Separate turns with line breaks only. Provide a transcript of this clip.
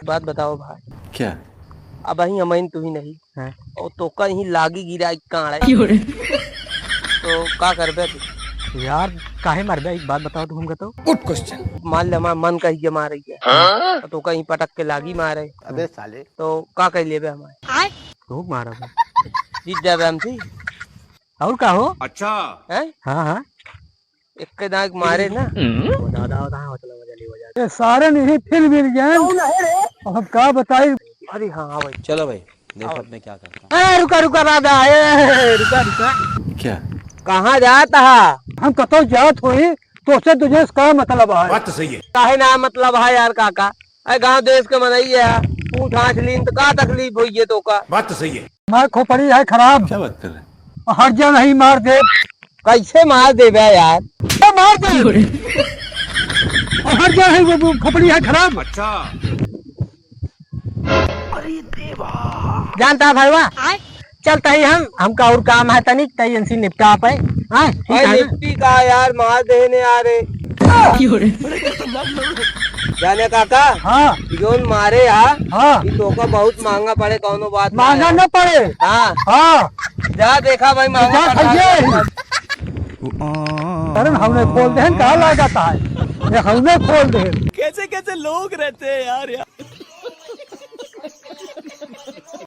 बात बताओ भाई।
क्या?
अब ही हम तू ही नहीं
है?
और तो कहीं लागी गिरा काड़ा तो का करबे तू
यार काहे मरबे? एक बात बताओ तुम तो।
Good question.
मान ले हमारा मन कहीं के मार रही है तो कहीं पटक के लागी मारे
अबे साले।
तो का कर लेबे हमारे
खूब मारा
जीत जाबे हमसे
और का हो?
अच्छा
है।
हाँ हाँ
एक के दाग मारे ना
ये सारे नहीं फिर मिल गए। अब क्या बताई?
अरे हाँ हाँ भाई
चलो भाई देखो अब मैं क्या करता हूँ।
रुका रुका राधा रुका रुका
क्या?
कहाँ जाता है?
हम कतो जात हुई तो से तुझे इसका मतलब है?
बात तो सही है।
काहे ना मतलब है यार काका। अरे गांव देश के मनई है तू ठांच लीन तो का तकलीफ हुई है तो का
बात तो सही है।
मैं खोपड़ी है खराब।
क्या बात कर रहे हैं?
हर जा नहीं मार दे।
कैसे मार देबे यार?
मार दे। हर जा है वो खोपड़ी है खराब।
अच्छा
जानता भाई वाह चलता ही हमका और काम है तनिक तई इनसे निपटा पे। हाँ निपटी का यार मार देने आ रे जाने काका।
हाँ
जोन मारे
हाँ
तो का बहुत महंगा पड़े कौनो बात
मांगा न पड़े।
हाँ
हाँ
जा देखा भाई महंगा
जा
पड़ रहा है।
कारण हमने खोल दे कहा लागत है हमने खोल दे।
कैसे कैसे लोग रहते हैं यार।